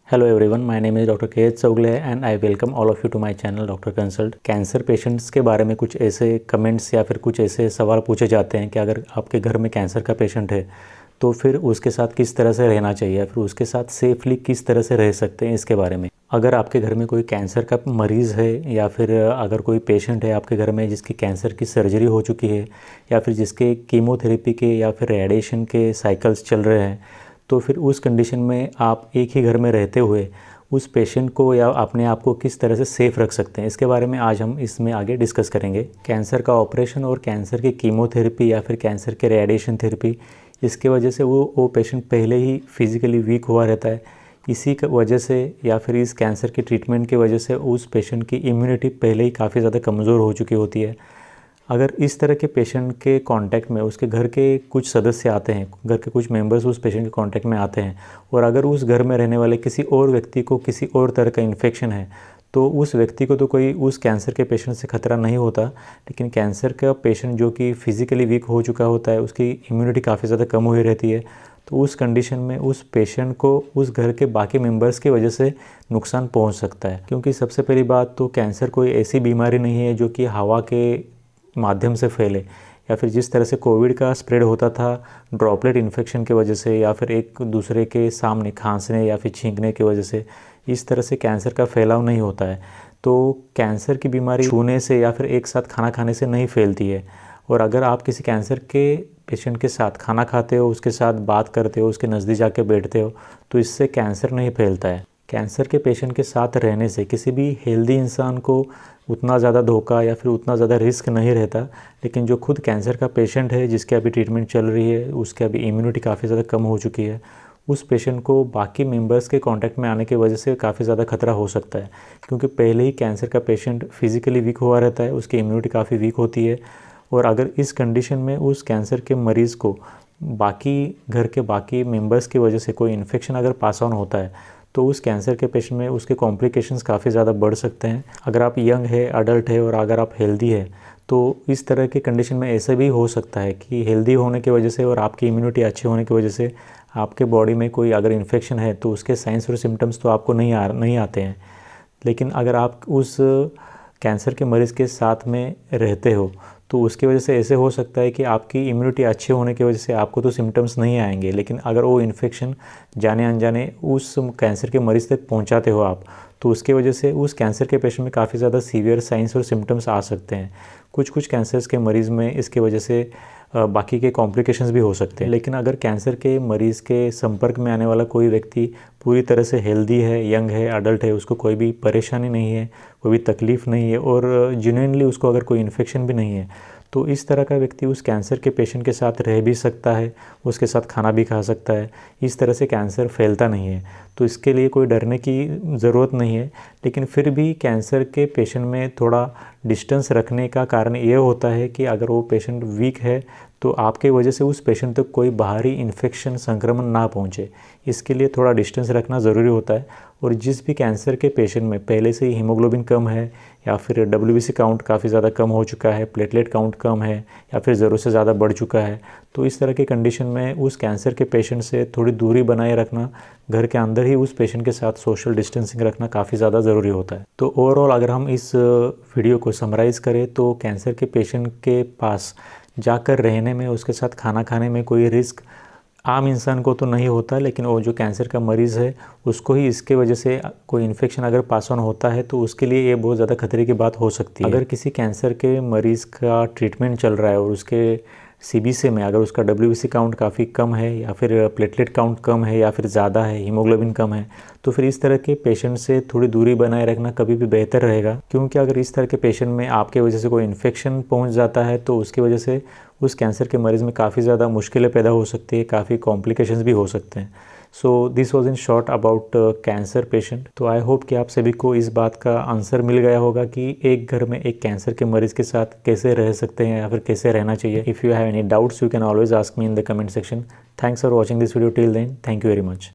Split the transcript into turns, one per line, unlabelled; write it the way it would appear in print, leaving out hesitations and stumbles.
Hello everyone, my name is Dr. K.H. Chowgule and I welcome all of you to my channel Dr. Consult। Cancer patients के बारे में कुछ ऐसे comments या फिर कुछ ऐसे सवाल पूछे जाते हैं कि अगर आपके घर में कैंसर का पेशेंट है तो फिर उसके साथ किस तरह से रहना चाहिए, फिर उसके साथ सेफली किस तरह से रह सकते हैं, इसके बारे में। अगर आपके घर में कोई कैंसर का मरीज़ है या फिर अगर कोई पेशेंट है आपके घर में जिसकी कैंसर की सर्जरी हो चुकी है या फिर जिसके कीमोथेरेपी के या फिर रेडिएशन के साइकिल्स चल रहे हैं, तो फिर उस कंडीशन में आप एक ही घर में रहते हुए उस पेशेंट को या अपने आप को किस तरह से सेफ़ रख सकते हैं, इसके बारे में आज हम इसमें आगे डिस्कस करेंगे। कैंसर का ऑपरेशन और कैंसर की कीमोथेरेपी या फिर कैंसर के रेडिएशन थेरेपी, इसके वजह से वो पेशेंट पहले ही फिज़िकली वीक हुआ रहता है। इसी वजह से या फिर इस कैंसर की ट्रीटमेंट की वजह से उस पेशेंट की इम्यूनिटी पहले ही काफ़ी ज़्यादा कमज़ोर हो चुकी होती है। अगर इस तरह के पेशेंट के कांटेक्ट में उसके घर के कुछ सदस्य आते हैं, घर के कुछ मेंबर्स उस पेशेंट के कांटेक्ट में आते हैं और अगर उस घर में रहने वाले किसी और व्यक्ति को किसी और तरह का इन्फेक्शन है, तो उस व्यक्ति को तो कोई उस कैंसर के पेशेंट से ख़तरा नहीं होता, लेकिन कैंसर का पेशेंट जो कि फ़िज़िकली वीक हो चुका होता है, उसकी इम्यूनिटी काफ़ी ज़्यादा कम हुई रहती है, तो उस कंडीशन में उस पेशेंट को उस घर के बाकी मेंबर्स की वजह से नुकसान पहुंच सकता है। क्योंकि सबसे पहली बात तो कैंसर कोई ऐसी बीमारी नहीं है जो कि हवा के माध्यम से फैले, या फिर जिस तरह से कोविड का स्प्रेड होता था ड्रॉपलेट इन्फेक्शन की वजह से या फिर एक दूसरे के सामने खांसने या फिर छींकने की वजह से, इस तरह से कैंसर का फैलाव नहीं होता है। तो कैंसर की बीमारी छूने से या फिर एक साथ खाना खाने से नहीं फैलती है। और अगर आप किसी कैंसर के पेशेंट के साथ खाना खाते हो, उसके साथ बात करते हो, उसके नज़दीक जाके बैठते हो, तो इससे कैंसर नहीं फैलता है। कैंसर के पेशेंट के साथ रहने से किसी भी हेल्दी इंसान को उतना ज़्यादा धोखा या फिर उतना ज़्यादा रिस्क नहीं रहता, लेकिन जो खुद कैंसर का पेशेंट है जिसकी अभी ट्रीटमेंट चल रही है, उसके अभी इम्यूनिटी काफ़ी ज़्यादा कम हो चुकी है, उस पेशेंट को बाकी मेंबर्स के कांटेक्ट में आने की वजह से काफ़ी ज़्यादा खतरा हो सकता है। क्योंकि पहले ही कैंसर का पेशेंट फिज़िकली वीक हुआ रहता है, उसकी इम्यूनिटी काफ़ी वीक होती है, और अगर इस कंडीशन में उस कैंसर के मरीज़ को बाकी घर के बाकी मेंबर्स की वजह से कोई इन्फेक्शन अगर पास ऑन होता है, तो उस कैंसर के पेशेंट में उसके कॉम्प्लिकेशंस काफ़ी ज़्यादा बढ़ सकते हैं। अगर आप यंग है, अडल्ट है और अगर आप हेल्दी है, तो इस तरह के कंडीशन में ऐसे भी हो सकता है कि हेल्दी होने की वजह से और आपकी इम्यूनिटी अच्छी होने की वजह से आपके बॉडी में कोई अगर इन्फेक्शन है तो उसके साइंस और सिम्टम्स तो आपको नहीं आते हैं। लेकिन अगर आप उस कैंसर के मरीज़ के साथ में रहते हो तो उसकी वजह से ऐसे हो सकता है कि आपकी इम्यूनिटी अच्छे होने की वजह से आपको तो सिम्टम्स नहीं आएंगे, लेकिन अगर वो इन्फेक्शन जाने अनजाने उस कैंसर के मरीज़ तक पहुंचाते हो आप, तो उसकी वजह से उस कैंसर के पेशेंट में काफ़ी ज़्यादा सीवियर साइंस और सिम्टम्स आ सकते हैं। कुछ कैंसर्स के मरीज़ में इसकी वजह से बाकी के कॉम्प्लिकेशंस भी हो सकते हैं। लेकिन अगर कैंसर के मरीज़ के संपर्क में आने वाला कोई व्यक्ति पूरी तरह से हेल्दी है, यंग है, अडल्ट है, उसको कोई भी परेशानी नहीं है, कोई भी तकलीफ़ नहीं है और जेन्युइनली उसको अगर कोई इन्फेक्शन भी नहीं है, तो इस तरह का व्यक्ति उस कैंसर के पेशेंट के साथ रह भी सकता है, उसके साथ खाना भी खा सकता है। इस तरह से कैंसर फैलता नहीं है, तो इसके लिए कोई डरने की ज़रूरत नहीं है। लेकिन फिर भी कैंसर के पेशेंट में थोड़ा डिस्टेंस रखने का कारण ये होता है कि अगर वो पेशेंट वीक है तो आपके वजह से उस पेशेंट तक कोई बाहरी इन्फेक्शन संक्रमण ना पहुंचे, इसके लिए थोड़ा डिस्टेंस रखना ज़रूरी होता है। और जिस भी कैंसर के पेशेंट में पहले से ही हीमोग्लोबिन कम है या फिर WBC काउंट काफ़ी ज़्यादा कम हो चुका है, प्लेटलेट काउंट कम है या फिर ज़रूरत से ज़्यादा बढ़ चुका है, तो इस तरह के कंडीशन में उस कैंसर के पेशेंट से थोड़ी दूरी बनाए रखना, घर के अंदर ही उस पेशेंट के साथ सोशल डिस्टेंसिंग रखना काफ़ी ज़्यादा ज़रूरी होता है। तो ओवरऑल अगर हम इस वीडियो को समराइज़ करें तो कैंसर के पेशेंट के पास जाकर रहने में, उसके साथ खाना खाने में कोई रिस्क आम इंसान को तो नहीं होता, लेकिन वो जो कैंसर का मरीज़ है उसको ही इसके वजह से कोई इन्फेक्शन अगर पास ऑन होता है तो उसके लिए ये बहुत ज़्यादा खतरे की बात हो सकती है। अगर किसी कैंसर के मरीज़ का ट्रीटमेंट चल रहा है और उसके CBC में अगर उसका WBC काउंट काफ़ी कम है या फिर प्लेटलेट काउंट कम है या फिर ज़्यादा है, हीमोग्लोबिन कम है, तो फिर इस तरह के पेशेंट से थोड़ी दूरी बनाए रखना कभी भी बेहतर रहेगा। क्योंकि अगर इस तरह के पेशेंट में आपके वजह से कोई इन्फेक्शन पहुंच जाता है तो उसकी वजह से उस कैंसर के मरीज़ में काफ़ी ज़्यादा मुश्किलें पैदा हो सकती है, काफ़ी कॉम्प्लिकेशंस भी हो सकते हैं। So this was in short about cancer patient. तो आई होप कि आप सभी को इस बात का आंसर मिल गया होगा कि एक घर में एक कैंसर के मरीज़ के साथ कैसे रह सकते हैं या फिर कैसे रहना चाहिए। If you have any doubts you can always ask me in the comment section. Thanks for watching this video till then. Thank you very much.